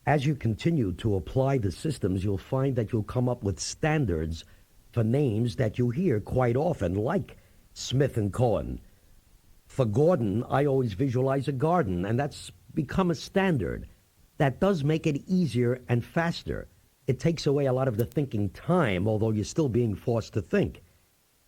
As you continue to apply the systems, you'll find that you'll come up with standards for names that you hear quite often, like Smith and Cohen. For Gordon, I always visualize a garden, and that's become a standard. That does make it easier and faster. It takes away a lot of the thinking time, although you're still being forced to think.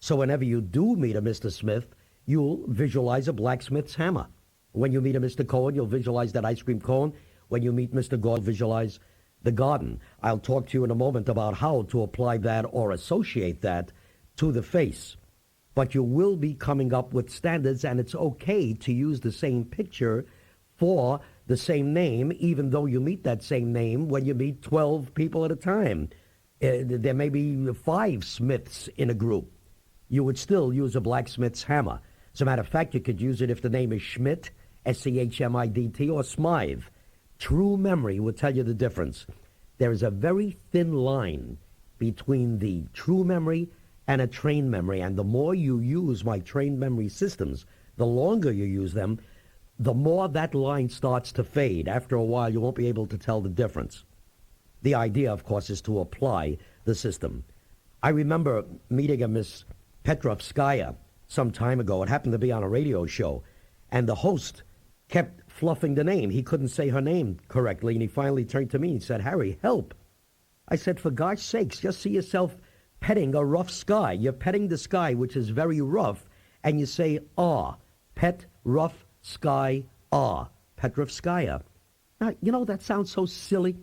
So whenever you do meet a Mr. Smith, you'll visualize a blacksmith's hammer. When you meet a Mr. Cohen, you'll visualize that ice cream cone. When you meet Mr. Gordon, visualize the garden. I'll talk to you in a moment about how to apply that or associate that to the face. But you will be coming up with standards, and it's okay to use the same picture for the same name, even though you meet that same name when you meet 12 people at a time. There may be 5 Smiths in a group. You would still use a blacksmith's hammer. As a matter of fact, you could use it if the name is Schmidt, S-C-H-M-I-D-T, or Smythe. True memory will tell you the difference. There is a very thin line between the true memory and a trained memory, and the more you use my trained memory systems, the longer you use them, the more that line starts to fade. After a while, you won't be able to tell the difference. The idea, of course, is to apply the system. I remember meeting a Miss Petrovskaya some time ago. It happened to be on a radio show, and the host kept fluffing the name. He couldn't say her name correctly, and he finally turned to me and said, "Harry, help." I said, "For God's sakes, just see yourself petting a rough sky. You're petting the sky, which is very rough, and you say, pet, rough, sky, Petrovskaya." Now, you know, that sounds so silly.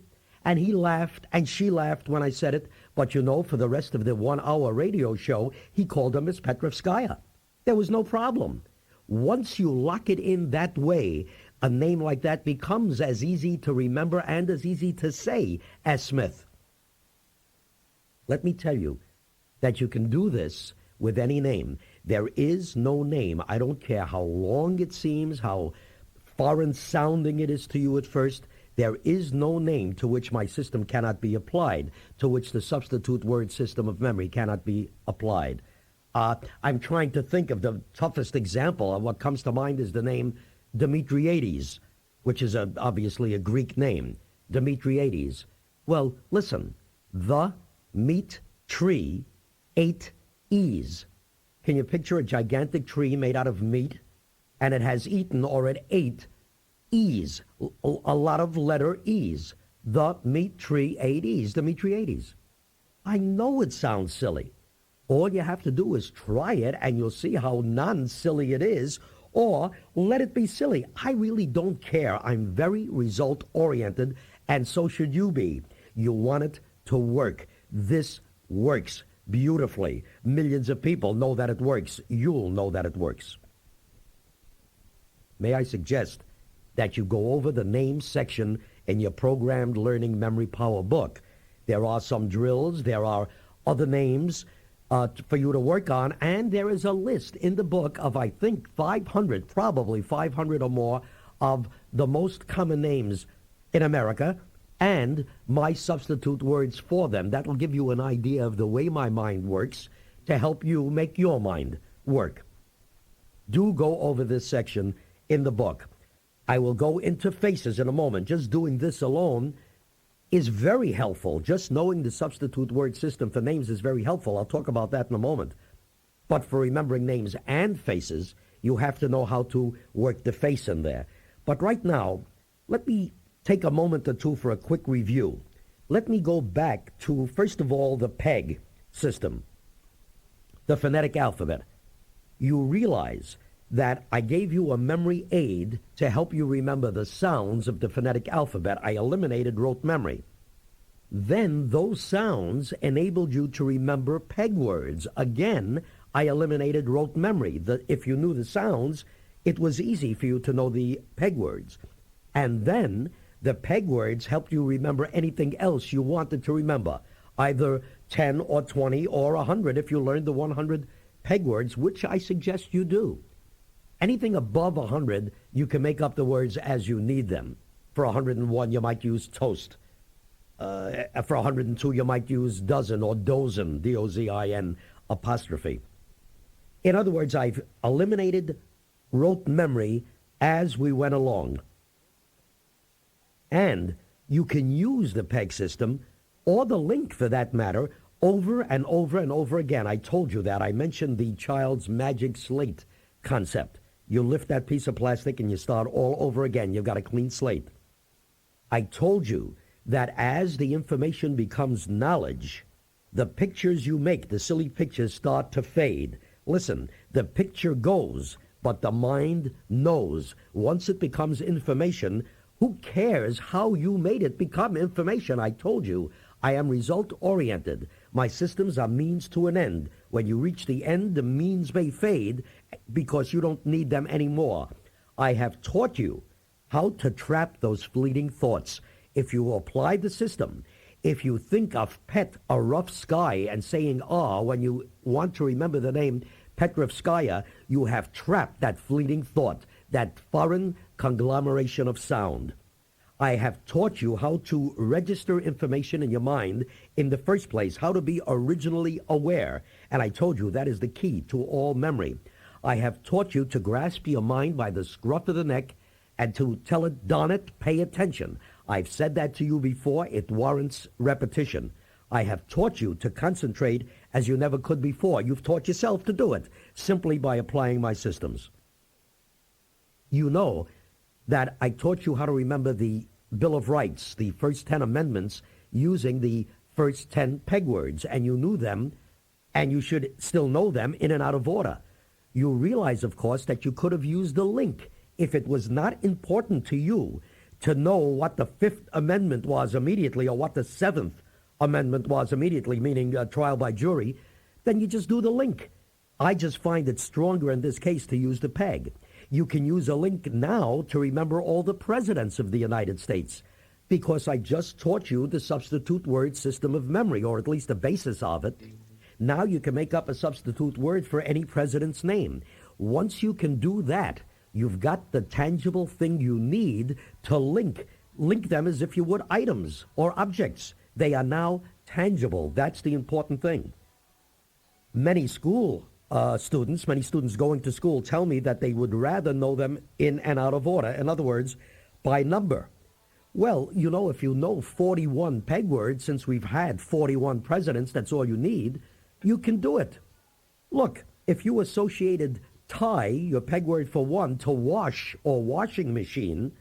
And he laughed, and she laughed when I said it. But, you know, for the rest of the 1-hour radio show, he called her Miss Petrovskaya. There was no problem. Once you lock it in that way, a name like that becomes as easy to remember and as easy to say as Smith. Let me tell you that you can do this with any name. There is no name. I don't care how long it seems, how foreign sounding it is to you at first. There is no name to which my system cannot be applied, to which the substitute word system of memory cannot be applied. I'm trying to think of the toughest example, and what comes to mind is the name Demetriades, which is obviously a Greek name. Demetriades. Well, listen, the meat tree 8 E's. Can you picture a gigantic tree made out of meat, and it has eaten, or it ate, E's, a lot of letter E's. The meat tree 8 E's, Demetriades. I know it sounds silly. All you have to do is try it, and you'll see how non-silly it is, or let it be silly. I really don't care. I'm very result-oriented, and so should you be. You want it to work. This works beautifully. Millions of people know that it works. You'll know that it works. May I suggest that you go over the name section in your Programmed Learning Memory Power book. There are some drills. There are other names for you to work on, and there is a list in the book of, I think, 500, probably 500 or more, of the most common names in America, and my substitute words for them. That will give you an idea of the way my mind works to help you make your mind work. Do go over this section in the book. I will go into faces in a moment. Just doing this alone is very helpful. Just knowing the substitute word system for names is very helpful. I'll talk about that in a moment. But for remembering names and faces, you have to know how to work the face in there. But right now, let me take a moment or two for a quick review. Let me go back to, first of all, the PEG system, the phonetic alphabet. You realize that I gave you a memory aid to help you remember the sounds of the phonetic alphabet. I eliminated rote memory. Then those sounds enabled you to remember PEG words. Again, I eliminated rote memory. If you knew the sounds, it was easy for you to know the PEG words. And then the PEG words helped you remember anything else you wanted to remember, either 10 or 20 or 100 if you learned the 100 PEG words, which I suggest you do. Anything above 100, you can make up the words as you need them. For 101, you might use toast. For 102, you might use dozen or dozen, D-O-Z-I-N apostrophe. In other words, I've eliminated rote memory as we went along. And You can use the PEG system, or the link for that matter, over and over and over again. I told you that. I mentioned the child's magic slate concept. You lift that piece of plastic and you start all over again. You've got a clean slate. I told you that as the information becomes knowledge, the pictures you make, the silly pictures, start to fade. Listen, the picture goes, but the mind knows. Once it becomes information, who cares how you made it become information? I told you, I am result-oriented. My systems are means to an end. When you reach the end, the means may fade because you don't need them anymore. I have taught you how to trap those fleeting thoughts. If you apply the system, if you think of Pet, a rough sky, and saying when you want to remember the name Petrovskaya, you have trapped that fleeting thought, that foreign conglomeration of sound. I have taught you how to register information in your mind in the first place, how to be originally aware. And I told you that is the key to all memory. I have taught you to grasp your mind by the scruff of the neck and to tell it, darn it, pay attention. I've said that to you before. It warrants repetition. I have taught you to concentrate as you never could before. You've taught yourself to do it simply by applying my systems. You know that I taught you how to remember the Bill of Rights, the first 10 amendments, using the first 10 peg words, and you knew them, and you should still know them in and out of order. You realize, of course, that you could have used the link if it was not important to you to know what the Fifth Amendment was immediately or what the Seventh Amendment was immediately, meaning trial by jury. Then you just do the link. I just find it stronger in this case to use the peg. You can use a link now to remember all the presidents of the United States because I just taught you the substitute word system of memory, or at least the basis of it. Now you can make up a substitute word for any president's name. Once you can do that, you've got the tangible thing you need to link them as if you would items or objects. They are now tangible. That's the important thing. Many students going to school tell me that they would rather know them in and out of order. In other words, by number. Well, you know, if you know 41 peg words, since we've had 41 presidents, that's all you need, you can do it. Look, if you associated tie, your peg word for one, to wash or washing machine,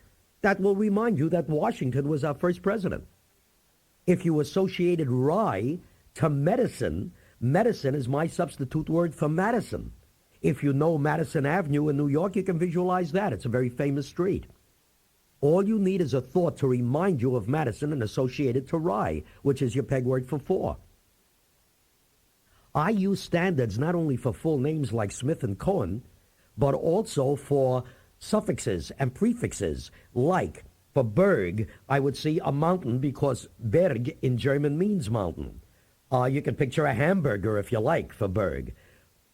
that will remind you that Washington was our first president. If you associated rye to medicine, medicine is my substitute word for Madison. If you know Madison Avenue in New York, you can visualize that. It's a very famous street. All you need is a thought to remind you of Madison and associate it to rye, which is your peg word for four. I use standards not only for full names like Smith and Cohen, but also for suffixes and prefixes. Like for Berg, I would see a mountain because Berg in German means mountain. You can picture a hamburger if you like for Berg.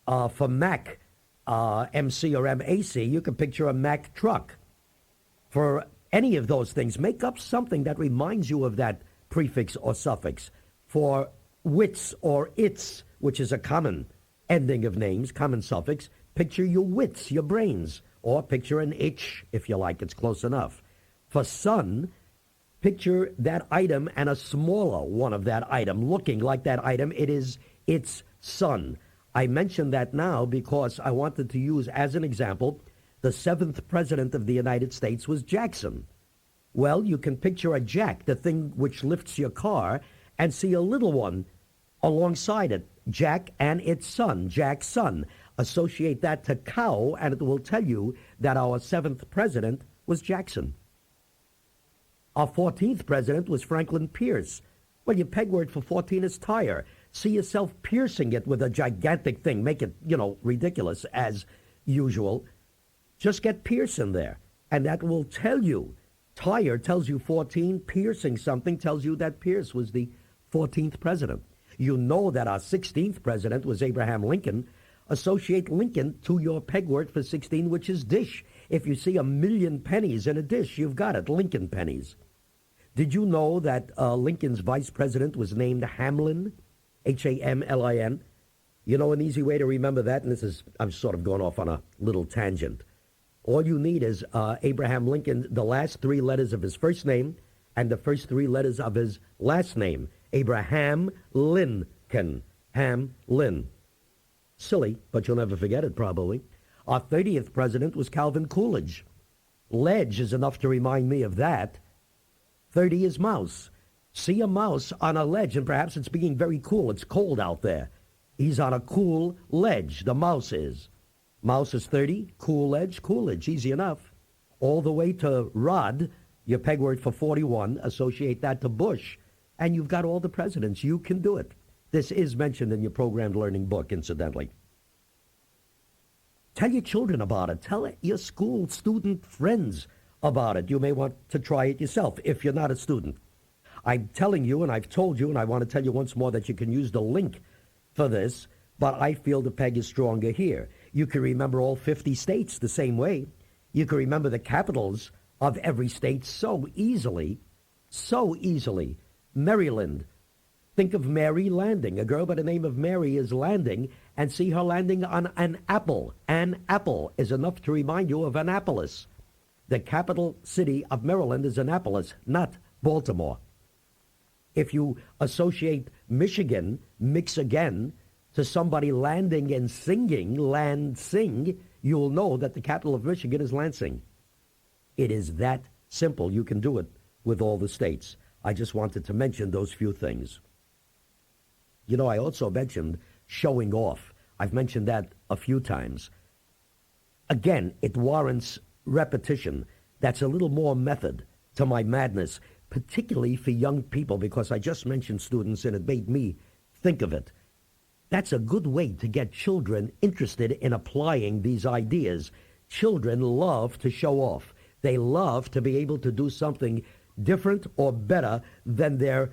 For Mac, MC or MAC, you can picture a Mack truck. For any of those things, make up something that reminds you of that prefix or suffix. For wits or its, which is a common ending of names, common suffix, picture your wits, your brains, or picture an itch, if you like, it's close enough. For sun, picture that item and a smaller one of that item, looking like that item. It's sun. I mention that now because I wanted to use as an example, the 7th president of the United States was Jackson. Well, you can picture a jack, the thing which lifts your car, and see a little one alongside it, Jack and its son, Jack's son. Associate that to cow, and it will tell you that our 7th president was Jackson. Our 14th president was Franklin Pierce. Well, your peg word for 14 is tire. See yourself piercing it with a gigantic thing. Make it, ridiculous as usual. Just get Pierce in there, and that will tell you. Tire tells you 14. Piercing something tells you that Pierce was the 14th president. You know that our 16th president was Abraham Lincoln. Associate Lincoln to your peg word for 16, which is dish. If you see 1,000,000 pennies in a dish, you've got it, Lincoln pennies. Did you know that Lincoln's vice president was named Hamlin, Hamlin? You know an easy way to remember that, and I'm sort of going off on a little tangent. All you need is Abraham Lincoln, the last 3 letters of his first name, and the first three letters of his last name, Abraham Lincoln. Ham Lin. Silly, but you'll never forget it probably. Our 30th president was Calvin Coolidge. Ledge is enough to remind me of that. 30 is mouse. See a mouse on a ledge, and perhaps it's being very cool. It's cold out there. He's on a cool ledge, the mouse is. Mouse is 30, cool ledge, Coolidge, easy enough. All the way to Rod, your peg word for 41, associate that to Bush, and you've got all the presidents. You can do it. This is mentioned in your programmed learning book, incidentally. Tell your children about it. Tell your school student friends about it. You may want to try it yourself if you're not a student. I'm telling you, and I've told you, and I want to tell you once more that you can use the link for this, but I feel the peg is stronger here. You can remember all 50 states the same way. You can remember the capitals of every state so easily. So easily. Maryland. Think of Mary landing. A girl by the name of Mary is landing, and see her landing on an apple. An apple is enough to remind you of Annapolis. The capital city of Maryland is Annapolis, not Baltimore. If you associate Michigan, mix again, to somebody landing and singing, land, sing, you'll know that the capital of Michigan is Lansing. It is that simple. You can do it with all the states. I just wanted to mention those few things. You know, I also mentioned showing off. I've mentioned that a few times. Again, it warrants repetition. That's a little more method to my madness, particularly for young people, because I just mentioned students and it made me think of it. That's a good way to get children interested in applying these ideas. Children love to show off. They love to be able to do something different or better than their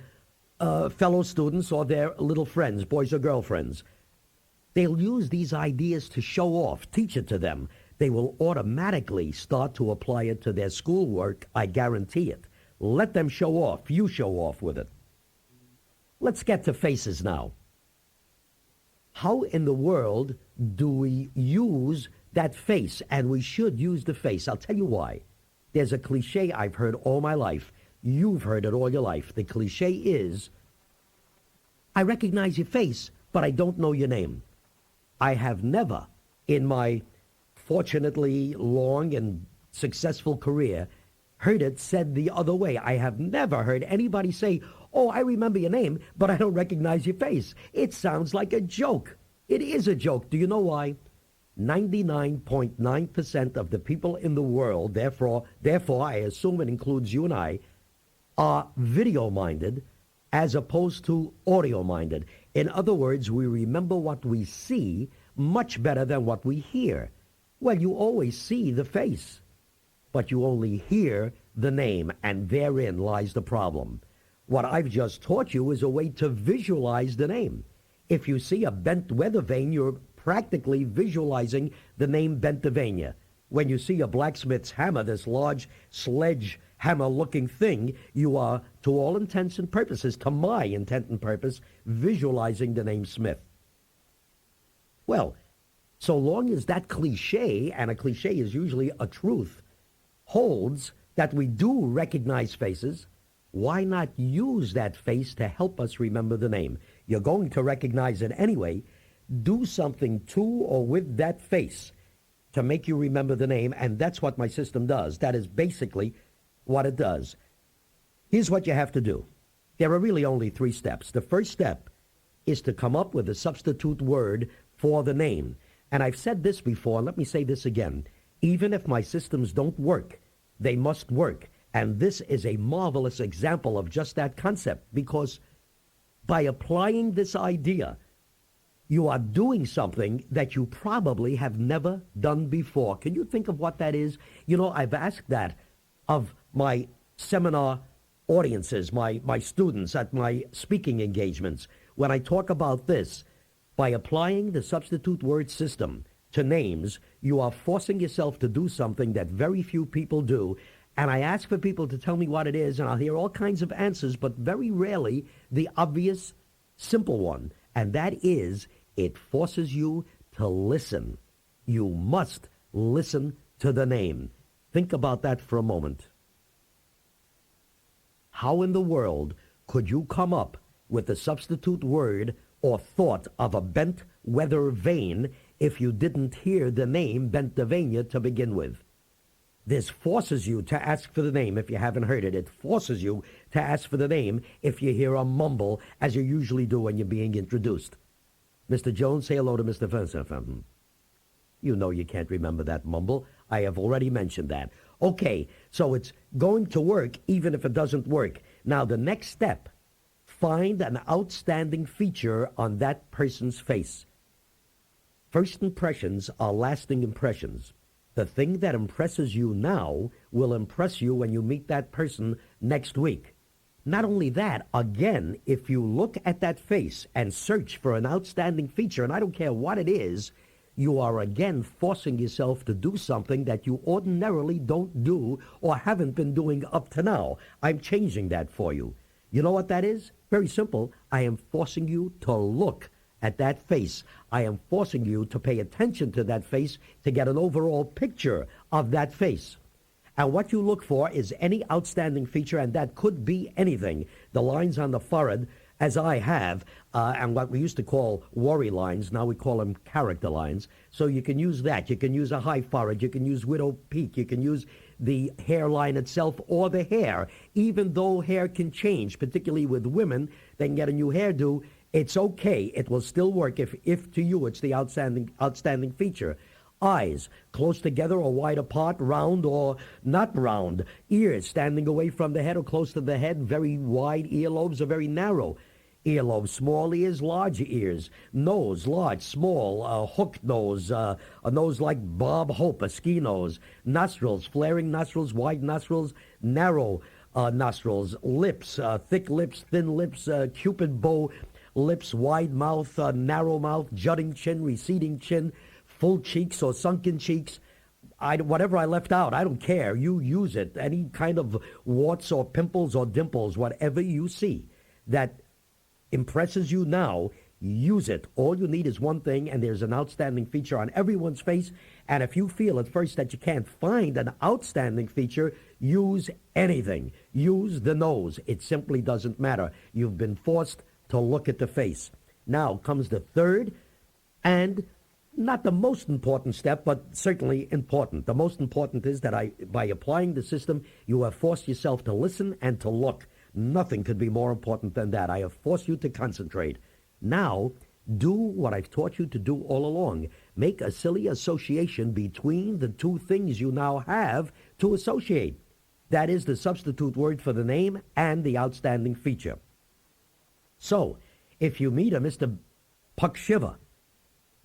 fellow students or their little friends, boys or girlfriends. They'll use these ideas to show off, teach it to them. They will automatically start to apply it to their schoolwork, I guarantee it. Let them show off. You show off with it. Let's get to faces now. How in the world do we use that face? And we should use the face. I'll tell you why. There's a cliche I've heard all my life. You've heard it all your life. The cliche is, I recognize your face, but I don't know your name. I have never, in my fortunately long and successful career, heard it said the other way. I have never heard anybody say, oh, I remember your name, but I don't recognize your face. It sounds like a joke. It is a joke. Do you know why? 99.9% of the people in the world, therefore, I assume it includes you and I, are video-minded as opposed to audio-minded. In other words, we remember what we see much better than what we hear. Well, you always see the face, but you only hear the name, and therein lies the problem. What I've just taught you is a way to visualize the name. If you see a bent weather vane, you're practically visualizing the name Pennsylvania. When you see a blacksmith's hammer, this large sledge hammer-looking thing, you are, to all intents and purposes, to my intent and purpose, visualizing the name Smith. Well, so long as that cliche, and a cliche is usually a truth, holds that we do recognize faces, why not use that face to help us remember the name? You're going to recognize it anyway. Do something to or with that face to make you remember the name, and that's what my system does. That is basically what it does. Here's what you have to do. There are really only 3 steps. The first step is to come up with a substitute word for the name. And I've said this before, and let me say this again. Even if my systems don't work, they must work. And this is a marvelous example of just that concept, because by applying this idea, you are doing something that you probably have never done before. Can you think of what that is? You know, I've asked that of my seminar audiences, my students at my speaking engagements. When I talk about this, by applying the substitute word system to names, you are forcing yourself to do something that very few people do. And I ask for people to tell me what it is, and I'll hear all kinds of answers, but very rarely the obvious, simple one. And that is, it forces you to listen. You must listen to the name. Think about that for a moment. How in the world could you come up with the substitute word or thought of a bent weather vane if you didn't hear the name Pennsylvania to begin with? This forces you to ask for the name if you haven't heard it. It forces you to ask for the name if you hear a mumble, as you usually do when you're being introduced. Mr. Jones, say hello to Mr. Fenton. You know you can't remember that mumble. I have already mentioned that. Okay, so it's going to work even if it doesn't work. Now, the next step, find an outstanding feature on that person's face. First impressions are lasting impressions. The thing that impresses you now will impress you when you meet that person next week. Not only that, again, if you look at that face and search for an outstanding feature, and I don't care what it is, you are again forcing yourself to do something that you ordinarily don't do or haven't been doing up to now. I'm changing that for you. You know what that is? Very simple. I am forcing you to look at that face. I am forcing you to pay attention to that face to get an overall picture of that face. And what you look for is any outstanding feature, and that could be anything. The lines on the forehead, as I have, and what we used to call worry lines, now we call them character lines. So you can use that. You can use a high forehead. You can use widow peak. You can use the hairline itself or the hair. Even though hair can change, particularly with women, they can get a new hairdo. It's okay. It will still work if to you it's the outstanding feature. Eyes, close together or wide apart, round or not round. Ears, standing away from the head or close to the head, very wide. Earlobes are very narrow. Earlobes, small ears, large ears. Nose, large, small, hooked nose, a nose like Bob Hope, a ski nose. Nostrils, flaring nostrils, wide nostrils, narrow nostrils. Lips, thick lips, thin lips, cupid bow lips, wide mouth, narrow mouth, jutting chin, receding chin, full cheeks or sunken cheeks. Whatever I left out, I don't care. You use it. Any kind of warts or pimples or dimples, whatever you see that impresses you now, use it. All you need is one thing, and there's an outstanding feature on everyone's face. And if you feel at first that you can't find an outstanding feature, use anything. Use the nose. It simply doesn't matter. You've been forced to look at the face. Now comes the third and not the most important step, but certainly important. The most important is that by applying the system, you have forced yourself to listen and to look. Nothing could be more important than that. I have forced you to concentrate. Now, do what I've taught you to do all along. Make a silly association between the two things you now have to associate. That is the substitute word for the name and the outstanding feature. So, if you meet a Mr. Puck Shiver,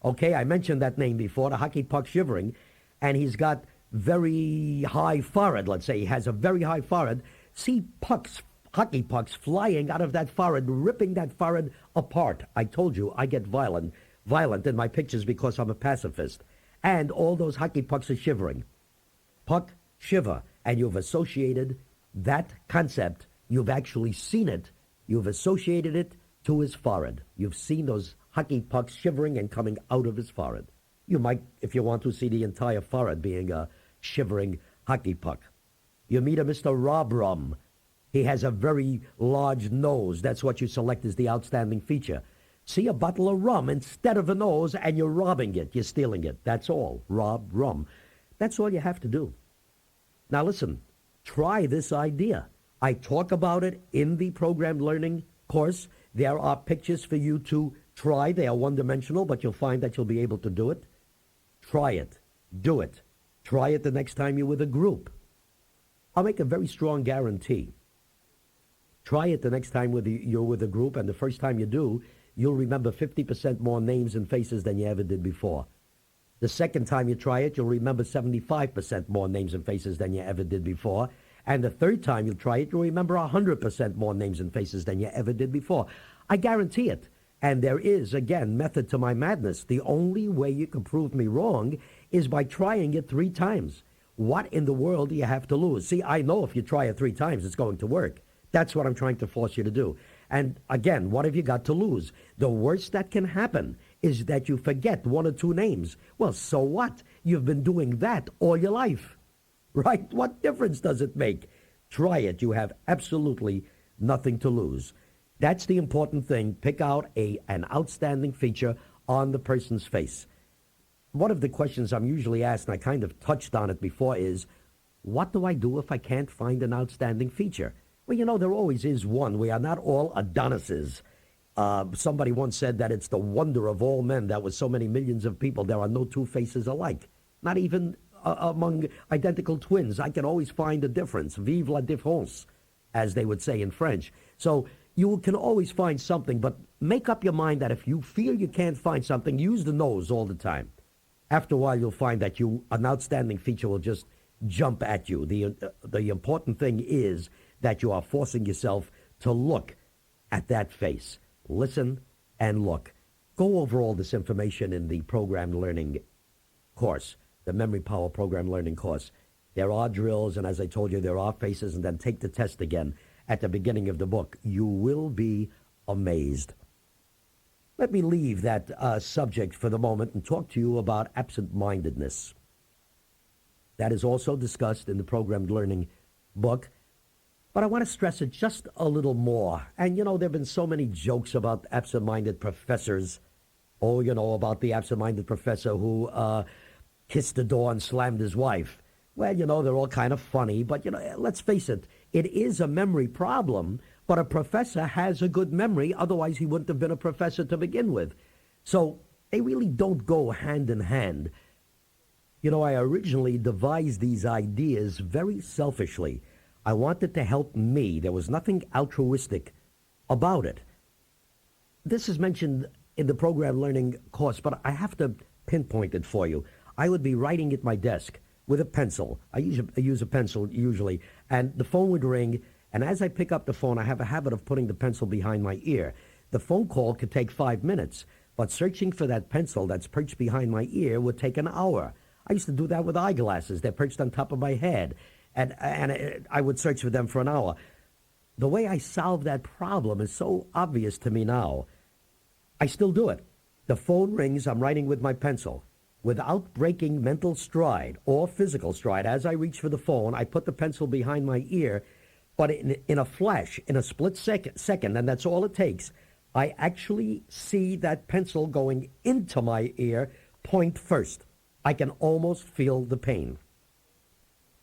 okay, I mentioned that name before, the hockey puck shivering, and he's got very high forehead, let's say. He has a very high forehead. See pucks, hockey pucks, flying out of that forehead, ripping that forehead apart. I told you, I get violent in my pictures because I'm a pacifist. And all those hockey pucks are shivering. Puck shiver. And you've associated that concept. You've actually seen it. You've associated it to his forehead. You've seen those hockey pucks shivering and coming out of his forehead. You might, if you want to, see the entire forehead being a shivering hockey puck. You meet a Mr. Rob Rum. He has a very large nose. That's what you select as the outstanding feature. See a bottle of rum instead of a nose, and you're robbing it. You're stealing it. That's all. Rob Rum. That's all you have to do. Now listen, try this idea. I talk about it in the programmed learning course. There are pictures for you to try. They are one-dimensional, but you'll find that you'll be able to do it. Try it. Do it. Try it the next time you're with a group. I'll make a very strong guarantee. Try it the next time you're with a group, and the first time you do, you'll remember 50% more names and faces than you ever did before. The second time you try it, you'll remember 75% more names and faces than you ever did before. And the third time you try it, you'll remember 100% more names and faces than you ever did before. I guarantee it. And there is, again, method to my madness. The only way you can prove me wrong is by trying it 3 times. What in the world do you have to lose? See, I know if you try it 3 times, it's going to work. That's what I'm trying to force you to do. And again, what have you got to lose? The worst that can happen is that you forget 1 or 2 names. Well, so what? You've been doing that all your life. Right? What difference does it make? Try it. You have absolutely nothing to lose. That's the important thing. Pick out an outstanding feature on the person's face. One of the questions I'm usually asked, and I kind of touched on it before, is, what do I do if I can't find an outstanding feature? Well, there always is one. We are not all Adonises. Somebody once said that it's the wonder of all men that with so many millions of people, there are no two faces alike. Not even among identical twins. I can always find a difference. Vive la différence, as they would say in French. So you can always find something, but make up your mind that if you feel you can't find something, use the nose all the time. After a while, you'll find that an outstanding feature will just jump at you. The important thing is that you are forcing yourself to look at that face. Listen and look. Go over all this information in the program learning course, the Memory Power Program Learning course. There are drills, and as I told you, there are faces, and then take the test again at the beginning of the book. You will be amazed. Let me leave that subject for the moment and talk to you about absent-mindedness. That is also discussed in the Programmed Learning book, but I want to stress it just a little more. And, there have been so many jokes about absent-minded professors. Oh, about the absent-minded professor who kissed the door and slammed his wife. Well, they're all kind of funny, but, let's face it, it is a memory problem, but a professor has a good memory, otherwise he wouldn't have been a professor to begin with. So they really don't go hand in hand. I originally devised these ideas very selfishly. I wanted to help me. There was nothing altruistic about it. This is mentioned in the program learning course, but I have to pinpoint it for you. I would be writing at my desk with a pencil. I use a pencil usually, and the phone would ring, and as I pick up the phone, I have a habit of putting the pencil behind my ear. The phone call could take 5 minutes, but searching for that pencil that's perched behind my ear would take an hour. I used to do that with eyeglasses. They're perched on top of my head, and I would search for them for an hour. The way I solved that problem is so obvious to me now. I still do it. The phone rings, I'm writing with my pencil. Without breaking mental stride or physical stride, as I reach for the phone, I put the pencil behind my ear, but in a flash, in a split second, and that's all it takes, I actually see that pencil going into my ear point first. I can almost feel the pain.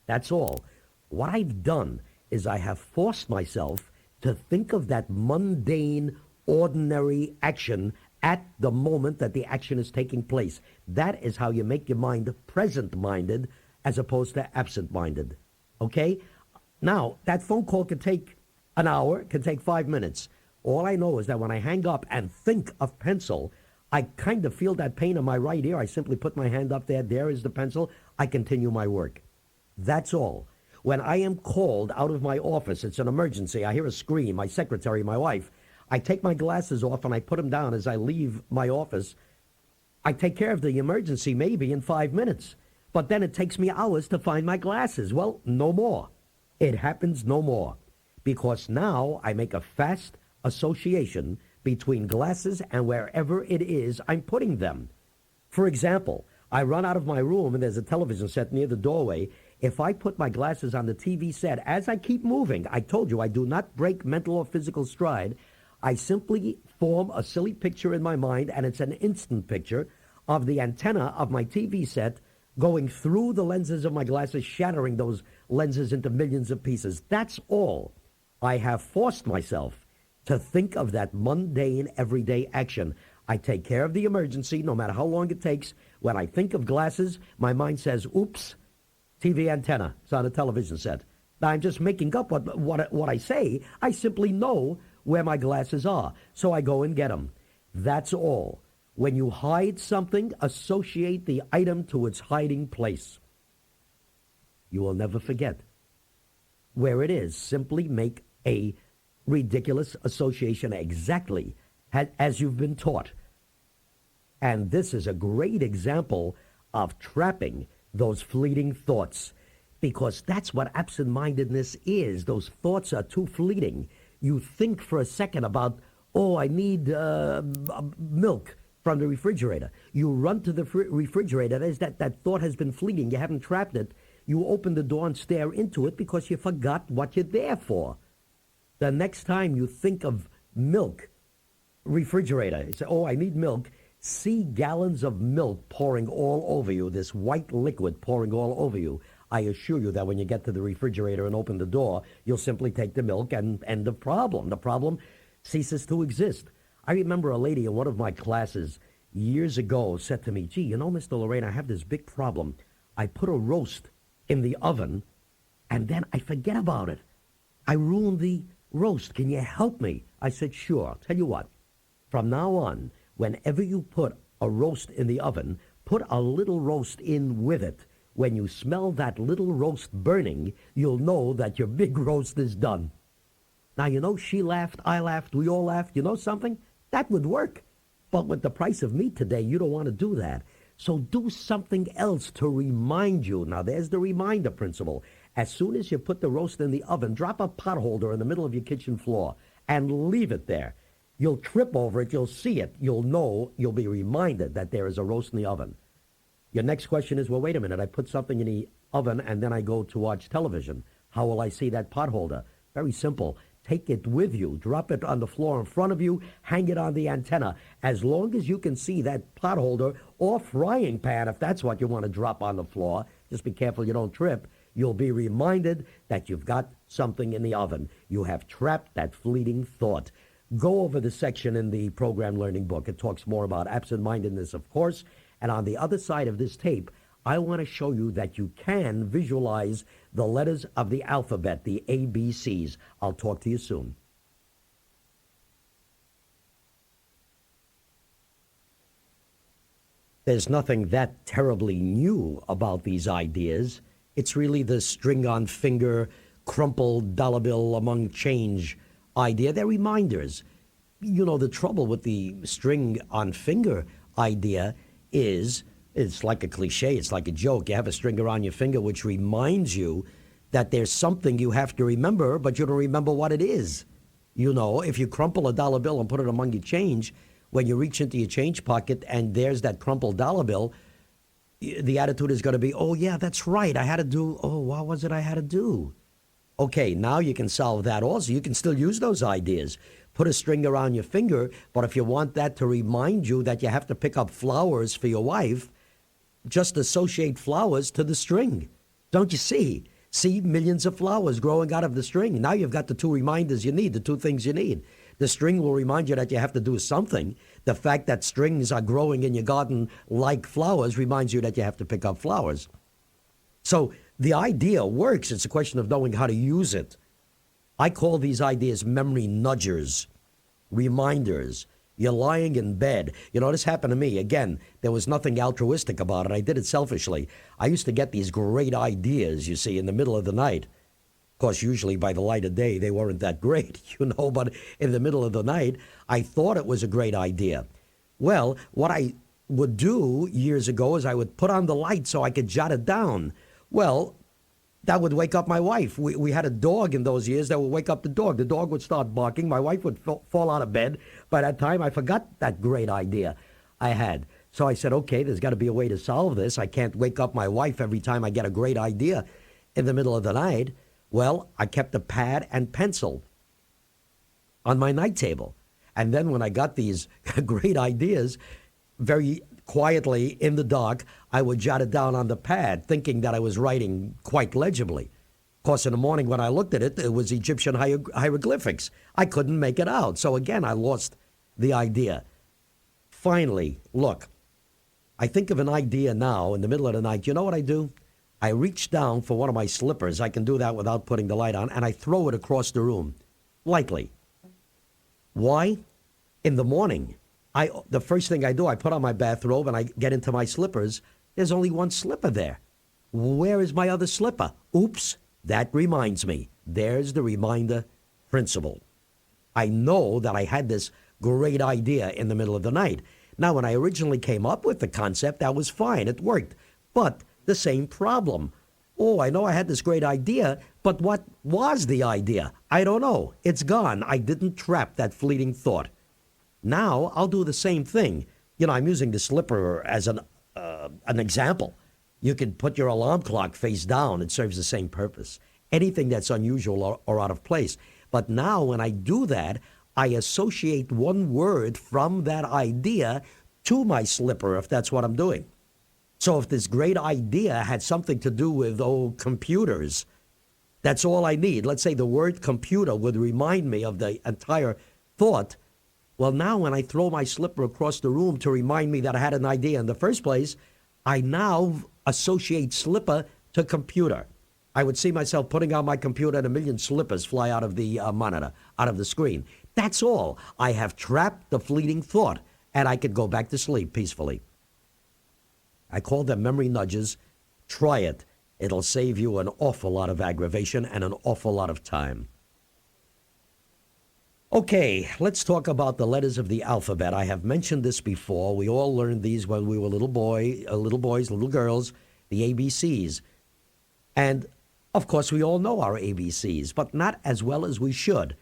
That's all. What I've done is I have forced myself to think of that mundane, ordinary action at the moment that the action is taking place. That is how you make your mind present-minded as opposed to absent-minded. Okay? Now, that phone call could take an hour, could take 5 minutes. All I know is that when I hang up and think of pencil, I kind of feel that pain in my right ear. I simply put my hand up there. There is the pencil. I continue my work. That's all. When I am called out of my office, it's an emergency. I hear a scream. My secretary, my wife. I take my glasses off and I put them down as I leave my office. I take care of the emergency maybe in 5 minutes. But then it takes me hours to find my glasses. Well, no more. It happens no more. Because now I make a fast association between glasses and wherever it is I'm putting them. For example, I run out of my room and there's a television set near the doorway. If I put my glasses on the TV set, as I keep moving, I told you I do not break mental or physical stride. I simply form a silly picture in my mind, and it's an instant picture of the antenna of my TV set going through the lenses of my glasses, shattering those lenses into millions of pieces. That's all. I have forced myself to think of that mundane, everyday action. I take care of the emergency, no matter how long it takes. When I think of glasses, my mind says, oops, TV antenna. It's on a television set. Now, I'm just making up what I say. I simply know where my glasses are, so I go and get them. That's all. When you hide something, associate the item to its hiding place. You will never forget where it is. Simply make a ridiculous association exactly as you've been taught. And this is a great example of trapping those fleeting thoughts, because that's what absent-mindedness is. Those thoughts are too fleeting. You think for a second about, oh, I need milk from the refrigerator. You run to the refrigerator. As that thought has been fleeting. You haven't trapped it. you open the door and stare into it because you forgot what you're there for. The next time you think of milk, refrigerator, you say, oh, I need milk. See gallons of milk pouring all over you, this white liquid pouring all over you. I assure you that when you get to the refrigerator and open the door, you'll simply take the milk and end the problem. The problem ceases to exist. I remember a lady in one of my classes years ago said to me, gee, you know, Mr. Lorayne, I have this big problem. I put a roast in the oven, and then I forget about it. I ruined the roast. Can you help me? I said, sure. Tell you what, from now on, whenever you put a roast in the oven, put a little roast in with it. When you smell that little roast burning, you'll know that your big roast is done. Now, you know, she laughed, I laughed, we all laughed. You know something? That would work. But with the price of meat today, you don't want to do that. So do something else to remind you. Now, there's the reminder principle. As soon as you put the roast in the oven, drop a pot holder in the middle of your kitchen floor and leave it there. You'll trip over it. You'll see it. You'll know. You'll be reminded that there is a roast in the oven. Your next question is, well, wait a minute. I put something in the oven and then I go to watch television. How will I see that pot holder? Very simple. Take it with you. Drop it on the floor in front of you. Hang it on the antenna. As long as you can see that pot holder or frying pan, if that's what you want to drop on the floor, just be careful you don't trip. You'll be reminded that you've got something in the oven. You have trapped that fleeting thought. Go over the section in the program learning book. It talks more about absent-mindedness, of course. And on the other side of this tape, I want to show you that you can visualize the letters of the alphabet, the ABCs. I'll talk to you soon. There's nothing that terribly new about these ideas. It's really the string-on-finger, crumpled dollar bill among change idea. They're reminders. You know, the trouble with the string-on-finger idea is it's like a cliche. It's like a joke. You have a string around your finger which reminds you that there's something you have to remember, but you don't remember what it is. You know, if you crumple a dollar bill and put it among your change, when you reach into your change pocket and there's that crumpled dollar bill, the attitude is going to be, oh, yeah, that's right. I had to do, oh, what was it I had to do? Okay, now you can solve that also. You can still use those ideas. Put a string around your finger, but if you want that to remind you that you have to pick up flowers for your wife, just associate flowers to the string. Don't you see? See millions of flowers growing out of the string. Now you've got the two reminders you need, the two things you need. The string will remind you that you have to do something. The fact that strings are growing in your garden like flowers reminds you that you have to pick up flowers. So the idea works. It's a question of knowing how to use it. I call these ideas memory nudgers, reminders. You're lying in bed. You know, this happened to me. Again, there was nothing altruistic about it. I did it selfishly. I used to get these great ideas, you see, in the middle of the night. Of course, usually by the light of day, they weren't that great, you know, but in the middle of the night, I thought it was a great idea. Well, what I would do years ago is I would put on the light so I could jot it down. Well, that would wake up my wife. We had a dog in those years that would wake up the dog. The dog would start barking. My wife would fall out of bed. By that time, I forgot that great idea I had. So I said, okay, there's got to be a way to solve this. I can't wake up my wife every time I get a great idea in the middle of the night. Well, I kept a pad and pencil on my night table. And then when I got these great ideas, very quietly in the dark, I would jot it down on the pad, thinking that I was writing quite legibly. Of course, in the morning when I looked at it, it was Egyptian hieroglyphics. I couldn't make it out. So again, I lost the idea. Finally, look, I think of an idea now in the middle of the night. You know what I do? I reach down for one of my slippers. I can do that without putting the light on, and I throw it across the room, lightly. Why? In the morning, the first thing I do, I put on my bathrobe and I get into my slippers. There's only one slipper there. Where is my other slipper? Oops, that reminds me. There's the reminder principle. I know that I had this great idea in the middle of the night. Now, when I originally came up with the concept, that was fine. It worked. But the same problem. Oh, I know I had this great idea, but what was the idea? I don't know. It's gone. I didn't trap that fleeting thought. Now, I'll do the same thing. You know, I'm using the slipper as an example. You can put your alarm clock face down. It serves the same purpose. Anything that's unusual or out of place. But now when I do that, I associate one word from that idea to my slipper, if that's what I'm doing. So if this great idea had something to do with, computers, that's all I need. Let's say the word computer would remind me of the entire thought. Well, now when I throw my slipper across the room to remind me that I had an idea in the first place, I now associate slipper to computer. I would see myself putting on my computer and a million slippers fly out of the monitor, out of the screen. That's all. I have trapped the fleeting thought, and I could go back to sleep peacefully. I call them memory nudges. Try it. It'll save you an awful lot of aggravation and an awful lot of time. Okay, let's talk about the letters of the alphabet. I have mentioned this before. We all learned these when we were little boys, little girls, the ABCs. And, of course, we all know our ABCs, but not as well as we should.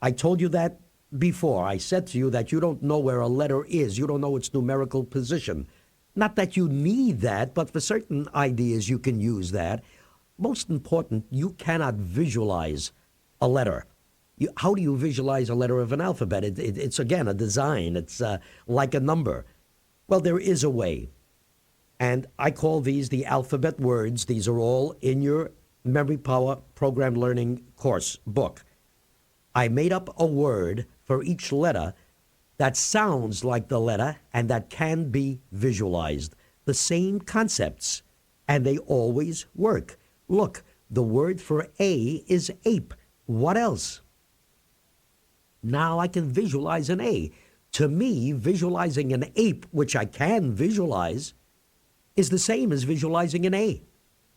I told you that before. I said to you that you don't know where a letter is. You don't know its numerical position. Not that you need that, but for certain ideas you can use that. Most important, you cannot visualize a letter. How do you visualize a letter of an alphabet? It's again, a design. It's like a number. Well, there is a way. And I call these the alphabet words. These are all in your Memory Power Program Learning course book. I made up a word for each letter that sounds like the letter and that can be visualized. The same concepts, and they always work. Look, the word for A is ape. What else? Now I can visualize an A. To me, visualizing an ape, which I can visualize, is the same as visualizing an A.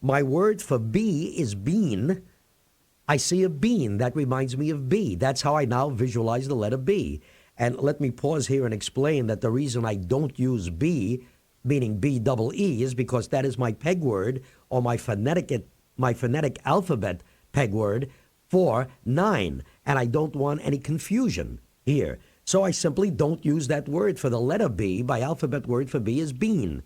My word for B is bean. I see a bean. That reminds me of B. That's how I now visualize the letter B. And let me pause here and explain that the reason I don't use B, meaning B-double-E, is because that is my peg word or my phonetic alphabet peg word for 9. And I don't want any confusion here. So I simply don't use that word for the letter B. My alphabet word for B is bean.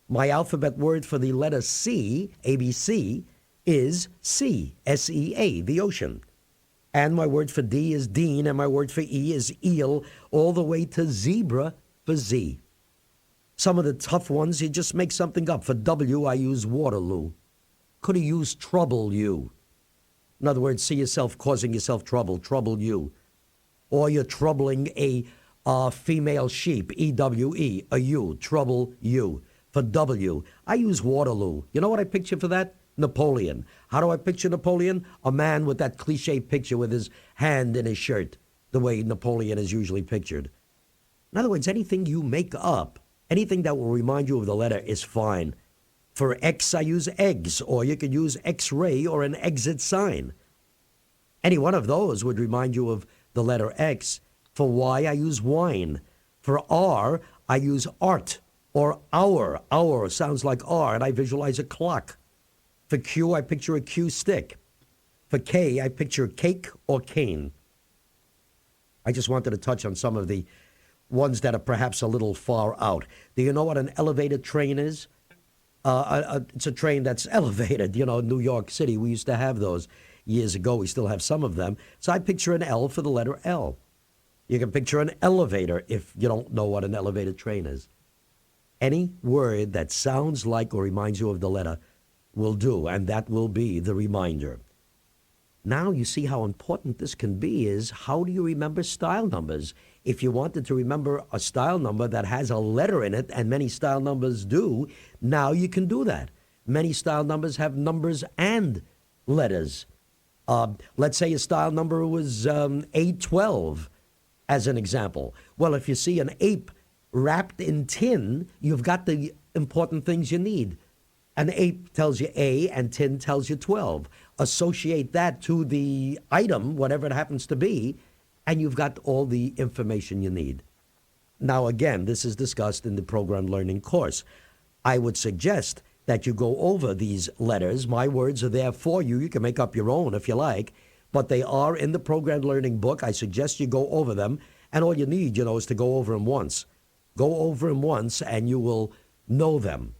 My alphabet word for the letter C, ABC, is sea, S-E-A, the ocean. And my word for D is Dean, and my word for E is eel, all the way to zebra for Z. Some of the tough ones, you just make something up. For W, I use Waterloo. Could have used trouble you. In other words, see yourself causing yourself trouble you. Or you're troubling a female sheep, E-W-E, a you, trouble you. For W, I use Waterloo. You know what I picture for that? Napoleon. How do I picture Napoleon? A man with that cliche picture with his hand in his shirt, the way Napoleon is usually pictured. In other words, anything you make up, anything that will remind you of the letter is fine. For X, I use eggs, or you could use X-ray or an exit sign. Any one of those would remind you of the letter X. For Y, I use wine. For R, I use art or hour. Hour sounds like R, and I visualize a clock. For Q, I picture a Q stick. For K, I picture cake or cane. I just wanted to touch on some of the ones that are perhaps a little far out. Do you know what an elevated train is? It's a train that's elevated. You know, New York City, we used to have those years ago. We still have some of them. So I picture an L for the letter L. You can picture an elevator if you don't know what an elevated train is. Any word that sounds like or reminds you of the letter will do, and that will be the reminder. Now you see how important this can be is how do you remember style numbers? If you wanted to remember a style number that has a letter in it, and many style numbers do, now you can do that. Many style numbers have numbers and letters. Let's say a style number was 812 as an example. Well, if you see an ape wrapped in tin, you've got the important things you need. An ape tells you A and tin tells you 12. Associate that to the item, whatever it happens to be, and you've got all the information you need. Now, again, this is discussed in the program learning course. I would suggest that you go over these letters. My words are there for you. You can make up your own if you like, but they are in the program learning book. I suggest you go over them, and all you need, is to go over them once. Go over them once, and you will know them.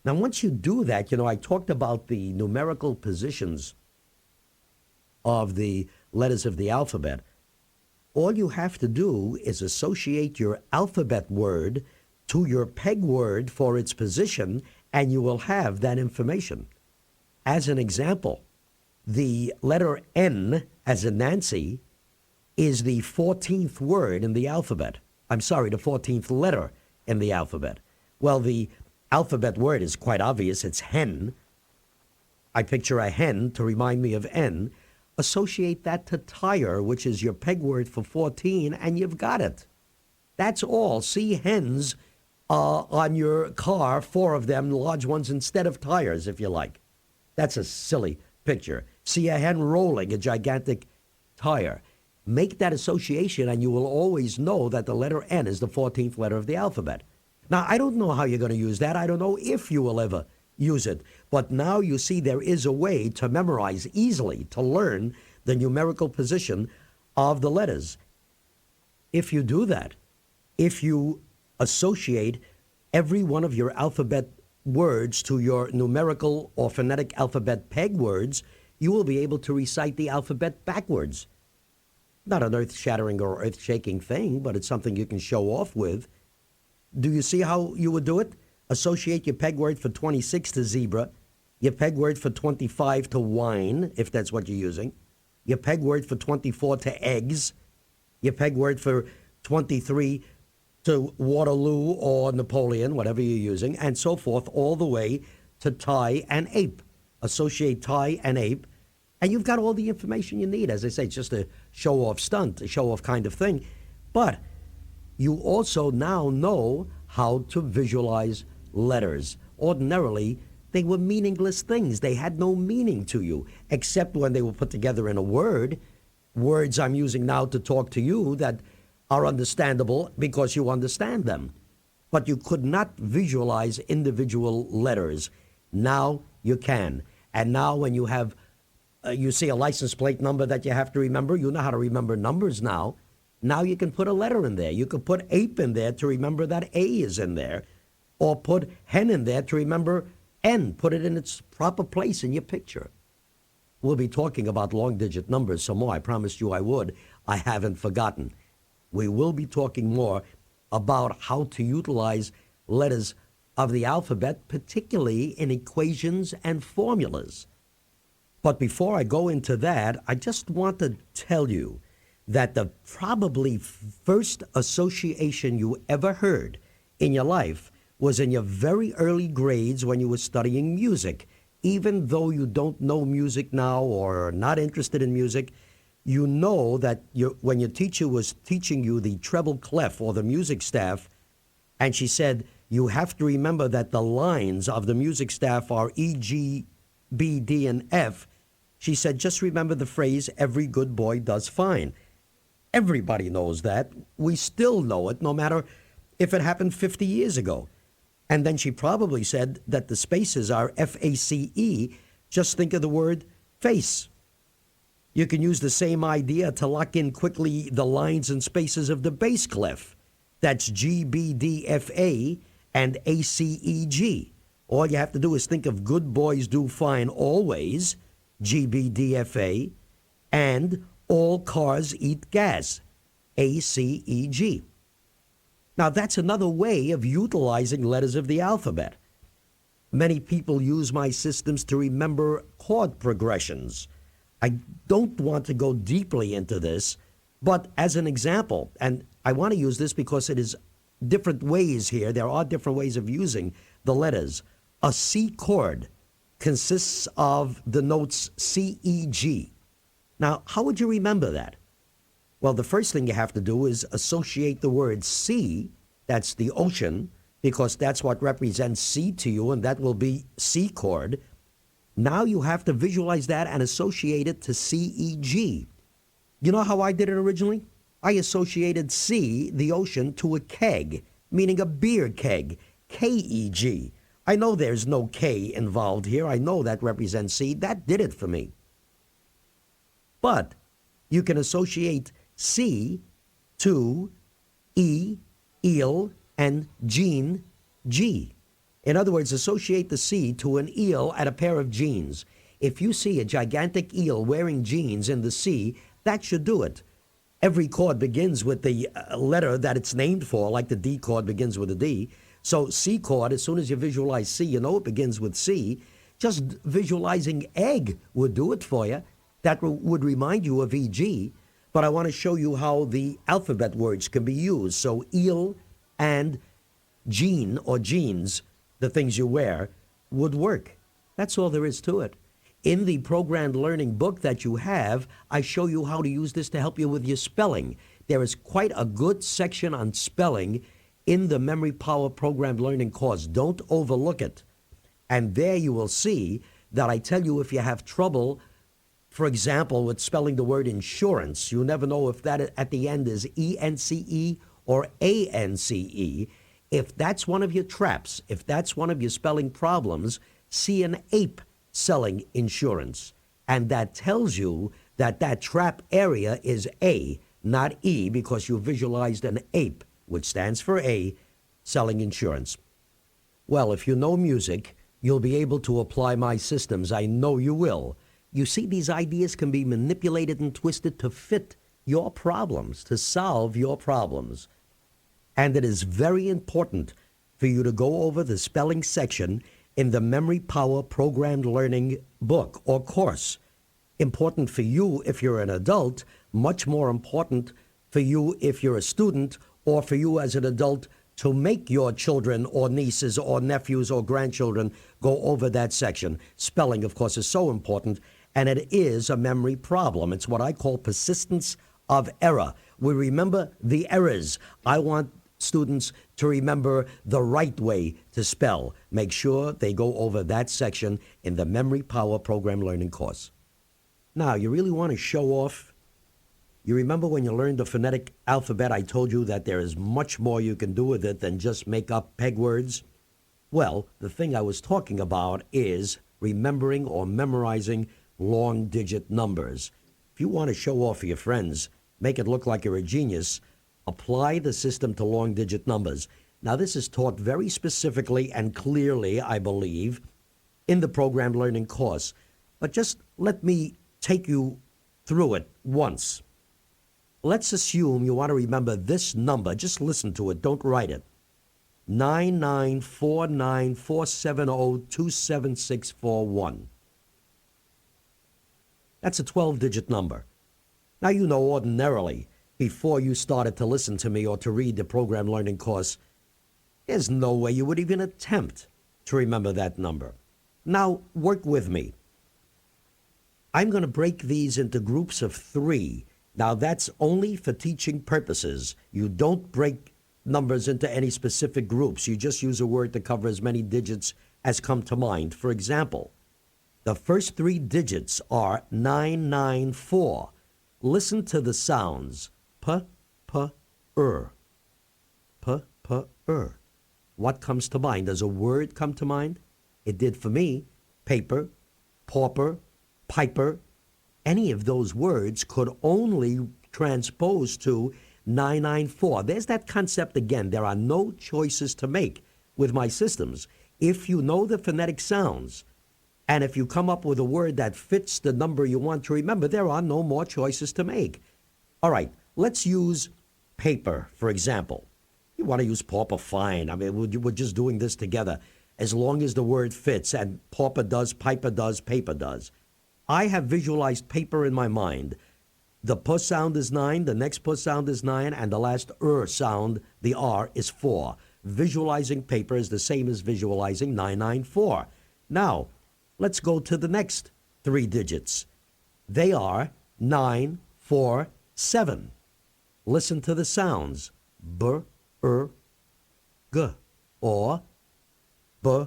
Now, once you do that, I talked about the numerical positions of the letters of the alphabet. All you have to do is associate your alphabet word to your peg word for its position, and you will have that information. As an example, the letter N, as in Nancy, is the 14th word in the alphabet. I'm sorry, the 14th letter in the alphabet. Well, the alphabet word is quite obvious. It's hen. I picture a hen to remind me of N. Associate that to tire, which is your peg word for 14, and you've got it. That's all. See hens on your car, 4 of them, large ones, instead of tires, if you like. That's a silly picture. See a hen rolling a gigantic tire. Make that association, and you will always know that the letter N is the 14th letter of the alphabet. Now, I don't know how you're going to use that. I don't know if you will ever use it. But now you see there is a way to memorize easily, to learn the numerical position of the letters. If you do that, if you associate every one of your alphabet words to your numerical or phonetic alphabet peg words, you will be able to recite the alphabet backwards. Not an earth-shattering or earth-shaking thing, but it's something you can show off with. Do you see how you would do it? Associate your peg word for 26 to zebra, your peg word for 25 to wine, if that's what you're using, your peg word for 24 to eggs, your peg word for 23 to Waterloo or Napoleon, whatever you're using, and so forth, all the way to tie and ape. Associate tie and ape, and you've got all the information you need. As I say, it's just a show-off stunt, a show-off kind of thing. But you also now know how to visualize letters. Ordinarily, they were meaningless things. They had no meaning to you, except when they were put together in a word. Words I'm using now to talk to you that are understandable because you understand them. But you could not visualize individual letters. Now you can. And now when you have, you see a license plate number that you have to remember, you know how to remember numbers now. Now you can put a letter in there. You could put ape in there to remember that A is in there. Or put hen in there to remember N. Put it in its proper place in your picture. We'll be talking about long-digit numbers some more. I promised you I would. I haven't forgotten. We will be talking more about how to utilize letters of the alphabet, particularly in equations and formulas. But before I go into that, I just want to tell you that the probably first association you ever heard in your life was in your very early grades when you were studying music. Even though you don't know music now or are not interested in music, you know that when your teacher was teaching you the treble clef or the music staff, and she said, you have to remember that the lines of the music staff are E, G, B, D, and F. She said, just remember the phrase, every good boy does fine. Everybody knows that. We still know it, no matter if it happened 50 years ago. And then she probably said that the spaces are F-A-C-E. Just think of the word face. You can use the same idea to lock in quickly the lines and spaces of the bass clef. That's G, B, D, F, A, and A, C, E, G. All you have to do is think of good boys do fine always, G, B, D, F, A, and all cars eat gas, A, C, E, G. Now, that's another way of utilizing letters of the alphabet. Many people use my systems to remember chord progressions. I don't want to go deeply into this, but as an example, and I want to use this because it is different ways here. There are different ways of using the letters. A C chord consists of the notes C, E, G. Now, how would you remember that? Well, the first thing you have to do is associate the word sea, that's the ocean, because that's what represents sea to you, and that will be C chord. Now you have to visualize that and associate it to C, E, G. You know how I did it originally? I associated C, the ocean, to a keg, meaning a beer keg, K-E-G. I know there's no K involved here. I know that represents C. That did it for me. But you can associate C to E, eel, and Gene, G. In other words, associate the C to an eel and a pair of jeans. If you see a gigantic eel wearing jeans in the C, that should do it. Every chord begins with the letter that it's named for, like the D chord begins with a D. So C chord, as soon as you visualize C, you know it begins with C. Just visualizing egg would do it for you. That would remind you of EG. But I want to show you how the alphabet words can be used. So eel and jean or jeans, the things you wear, would work. That's all there is to it. In the programmed learning book that you have, I show you how to use this to help you with your spelling. There is quite a good section on spelling in the Memory Power Programmed Learning course. Don't overlook it. And there you will see that I tell you if you have trouble, for example, with spelling the word insurance, you never know if that at the end is E-N-C-E or A-N-C-E. If that's one of your traps, if that's one of your spelling problems, see an ape selling insurance. And that tells you that that trap area is A, not E, because you visualized an ape, which stands for A, selling insurance. Well, if you know music, you'll be able to apply my systems. I know you will. You see, these ideas can be manipulated and twisted to fit your problems, to solve your problems. And it is very important for you to go over the spelling section in the Memory Power Programmed Learning book or course. Important for you if you're an adult, much more important for you if you're a student, or for you as an adult to make your children or nieces or nephews or grandchildren go over that section. Spelling, of course, is so important, and it is a memory problem. It's what I call persistence of error. We remember the errors. I want students to remember the right way to spell. Make sure they go over that section in the Memory Power Program Learning course. Now, you really want to show off? You remember when you learned the phonetic alphabet, I told you that there is much more you can do with it than just make up peg words? Well, the thing I was talking about is remembering or memorizing long-digit numbers. If you want to show off for your friends, make it look like you're a genius, apply the system to long-digit numbers. Now, this is taught very specifically and clearly, I believe, in the Programmed Learning course. But just let me take you through it once. Let's assume you want to remember this number. Just listen to it. Don't write it. 9949470276641. That's a 12-digit number. Now, you know ordinarily, before you started to listen to me or to read the Program Learning course, there's no way you would even attempt to remember that number. Now, work with me. I'm going to break these into groups of 3. Now, that's only for teaching purposes. You don't break numbers into any specific groups. You just use a word to cover as many digits as come to mind. For example, the first 3 digits are 994. Listen to the sounds. P, p, P, p, What comes to mind? Does a word come to mind? It did for me. Paper, pauper, piper. Any of those words could only transpose to 994. There's that concept again. There are no choices to make with my systems. If you know the phonetic sounds, and if you come up with a word that fits the number you want to remember, there are no more choices to make. All right, let's use paper, for example. You want to use pauper, fine. I mean, we're just doing this together. As long as the word fits, and pauper does, piper does, paper does. I have visualized paper in my mind. The P sound is 9, the next P sound is 9, and the last sound, the R, is 4. Visualizing paper is the same as visualizing 994. Now, let's go to the next 3 digits. They are 9, 4, 7. Listen to the sounds. B, G, or B,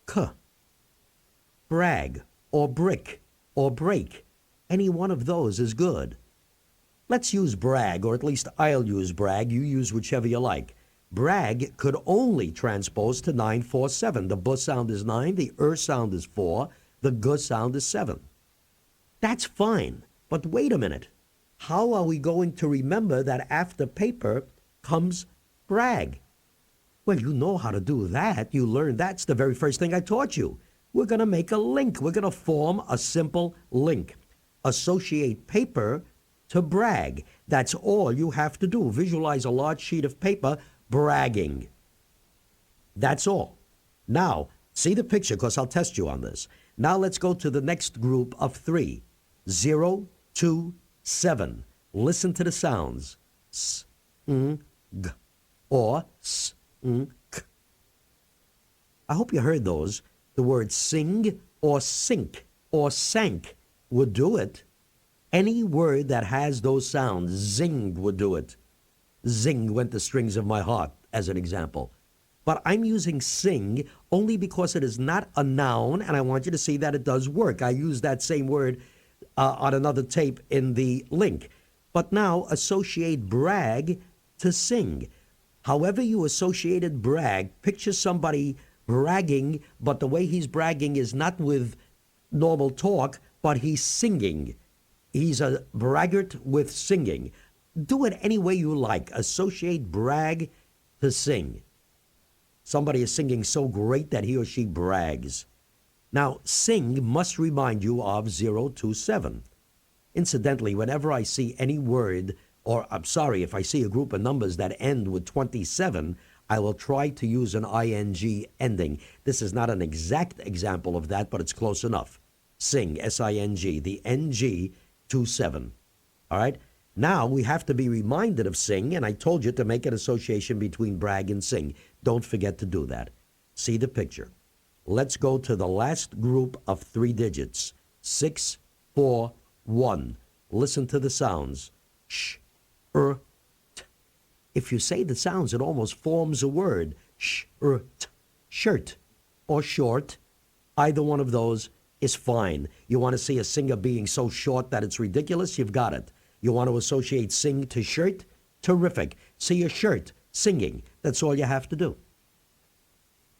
K. Brag, or brick, or break. Any one of those is good. Let's use brag, or at least I'll use brag. You use whichever you like. Brag could only transpose to 947. The B sound is 9, the sound is 4, the G sound is 7. That's fine, but wait a minute. How are we going to remember that after paper comes brag? Well, you know how to do that. You learned that's the very first thing I taught you. We're going to make a link. We're going to form a simple link. Associate paper to brag. That's all you have to do. Visualize a large sheet of paper bragging. That's all. Now, see the picture because I'll test you on this. Now let's go to the next group of three. 0, 2, 7. Listen to the sounds. S, g, or s, k. I hope you heard those. The word sing or sink or sank would do it. Any word that has those sounds, zing would do it. Zing went the strings of my heart, as an example. But I'm using sing only because it is not a noun, and I want you to see that it does work. I use that same word on another tape in the link. But now associate brag to sing. However you associated brag, picture somebody bragging, but the way he's bragging is not with normal talk, but he's singing. He's a braggart with singing. Do it any way you like. Associate brag to sing. Somebody is singing so great that he or she brags. Now, sing must remind you of 027. Incidentally, whenever I see any word, or I'm sorry, if I see a group of numbers that end with 27, I will try to use an ing ending. This is not an exact example of that, but it's close enough. Sing, S-I-N-G, the NG 27. All right? Now we have to be reminded of sing, and I told you to make an association between brag and sing. Don't forget to do that. See the picture. Let's go to the last group of three digits. 6, 4, 1. Listen to the sounds. Sh, t. If you say the sounds, it almost forms a word. Sh, t. Shirt or short. Either one of those is fine. You want to see a singer being so short that it's ridiculous? You've got it. You want to associate sing to shirt? Terrific. See a shirt singing. That's all you have to do.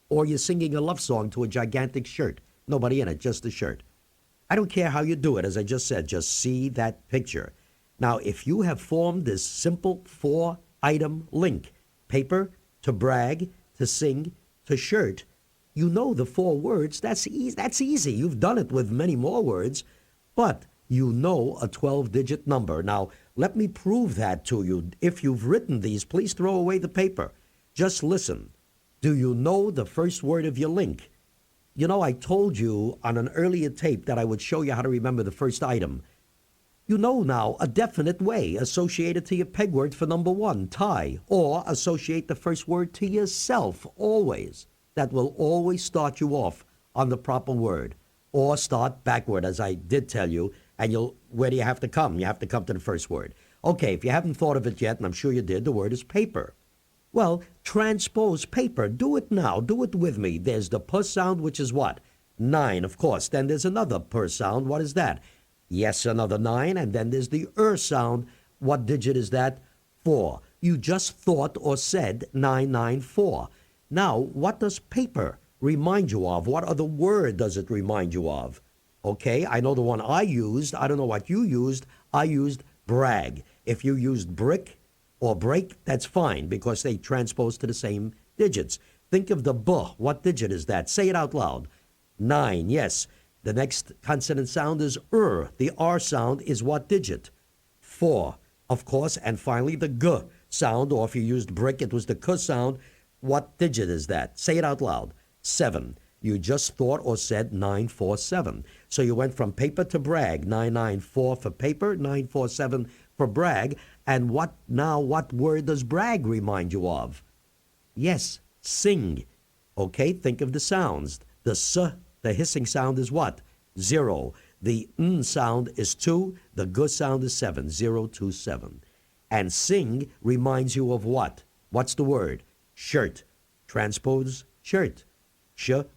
Or you're singing a love song to a gigantic shirt. Nobody in it, just a shirt. I don't care how you do it, as I just said. Just see that picture. Now, if you have formed this simple 4-item link, paper to brag, to sing, to shirt, you know the 4 words. That's easy. You've done it with many more words, but you know a 12-digit number. Now, let me prove that to you. If you've written these, please throw away the paper. Just listen. Do you know the first word of your link? You know, I told you on an earlier tape that I would show you how to remember the first item. You know now a definite way. Associate it to your peg word for number 1, tie, or associate the first word to yourself, always. That will always start you off on the proper word. Or start backward, as I did tell you, and where do you have to come? You have to come to the first word. Okay, if you haven't thought of it yet, and I'm sure you did, the word is paper. Well, transpose paper. Do it now. Do it with me. There's the p sound, which is what? 9, of course. Then there's another p sound. What is that? Yes, another 9. And then there's the sound. What digit is that? 4. You just thought or said 994. Now, what does paper remind you of? What other word does it remind you of? Okay, I know the one I used. I don't know what you used. I used brag. If you used brick or break, that's fine because they transpose to the same digits. Think of the b. What digit is that? Say it out loud. 9, yes. The next consonant sound is The R sound is what digit? 4, of course. And finally, the g sound, or if you used brick, it was the k sound. What digit is that? Say it out loud. 7. You just thought or said 947. So you went from paper to brag. 994 for paper, 947 for brag. And what word does brag remind you of? Yes, sing. Okay, think of the sounds. The s, the hissing sound is what? 0. The n sound is 2. The g sound is 7. 027. And sing reminds you of what? What's the word? Shirt. Transpose shirt. Shirt.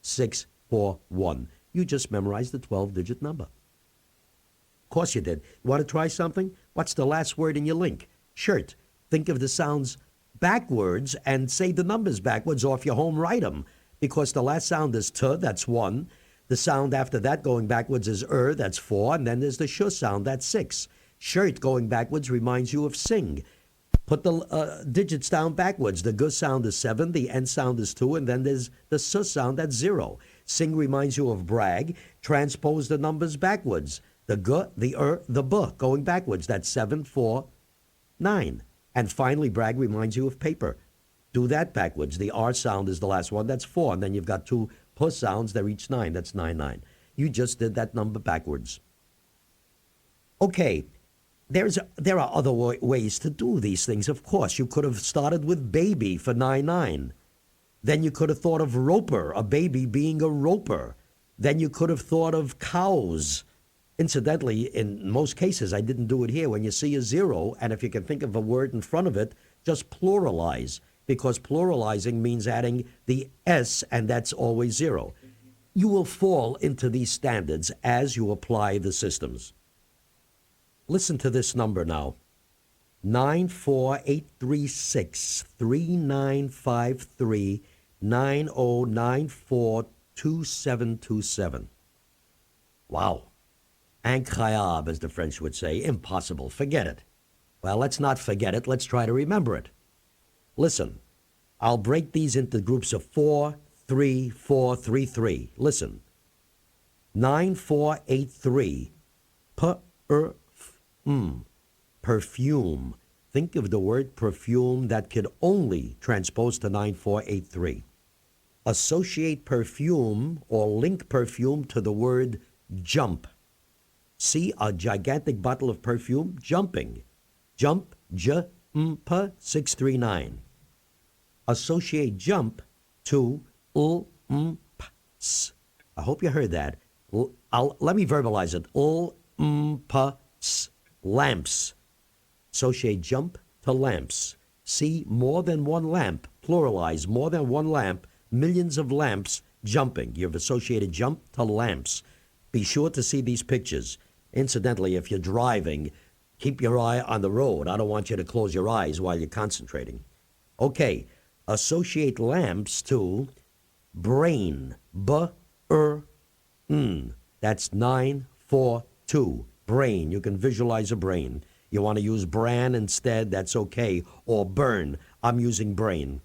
6, 4, 1. You just memorized the 12-digit number. Of course you did. You want to try something? What's the last word in your link? Shirt. Think of the sounds backwards and say the numbers backwards, or if you're home, write them. Because the last sound is t, that's 1. The sound after that going backwards is that's 4. And then there's the sh sound, that's 6. Shirt going backwards reminds you of sing. Put the digits down backwards. The g sound is 7, the n sound is 2, and then there's the s sound, that's 0. Sing reminds you of brag. Transpose the numbers backwards. The g, the the b, going backwards. That's 7, 4, 9. And finally, brag reminds you of paper. Do that backwards. The r sound is the last one. That's 4. And then you've got 2 p sounds. They're each 9. That's 9, 9. You just did that number backwards. Okay. There are other ways to do these things, of course. You could have started with baby for 9-9. Then you could have thought of roper, a baby being a roper. Then you could have thought of cows. Incidentally, in most cases, I didn't do it here. When you see a 0, and if you can think of a word in front of it, just pluralize, because pluralizing means adding the S, and that's always 0. You will fall into these standards as you apply the systems. Listen to this number now. 94836395390942727. Wow. Incroyable, as the French would say. Impossible. Forget it. Well, let's not forget it. Let's try to remember it. Listen. I'll break these into groups of 4, 3, 4, 3, 3. Listen. 9483. Perfume. Think of the word perfume that could only transpose to 9483. Associate perfume or link perfume to the word jump. See a gigantic bottle of perfume jumping. Jump, J-M-P 639. Associate jump to L-M-P-S. I hope you heard that. Let me verbalize it. L-M-P-S. Lamps. Associate jump to lamps. See more than one lamp. Pluralize more than one lamp. Millions of lamps jumping. You've associated jump to lamps. Be sure to see these pictures. Incidentally, if you're driving, keep your eye on the road. I don't want you to close your eyes while you're concentrating. Okay. Associate lamps to brain. B-R-N. That's 942. Brain. You can visualize a brain. You want to use bran instead, that's okay. Or burn. I'm using brain.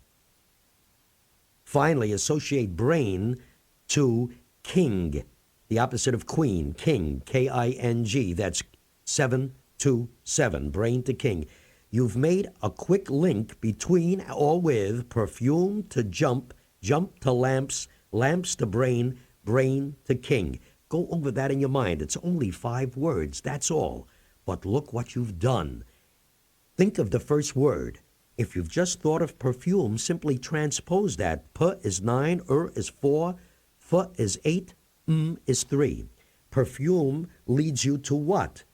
Finally, associate brain to king. The opposite of queen. King. K-I-N-G. That's 727. Brain to king. You've made a quick link between or with perfume to jump, jump to lamps, lamps to brain, brain to king. Go over that in your mind. It's only 5 words, that's all. But look what you've done. Think of the first word. If you've just thought of perfume, simply transpose that. P is 9, is 4, F is 8, M is 3. Perfume leads you to what?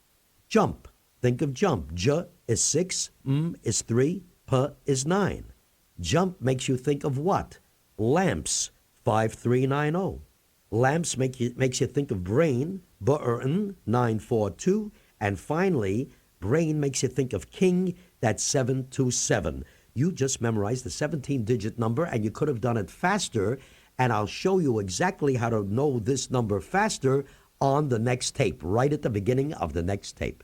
Jump. Think of jump. J is 6, M is 3, P is 9. Jump makes you think of what? Lamps. 5390. Lamps makes you think of brain, B-R-N, 942. And finally, brain makes you think of king, that's 727. You just memorized the 17-digit number, and you could have done it faster, and I'll show you exactly how to know this number faster on the next tape, right at the beginning of the next tape.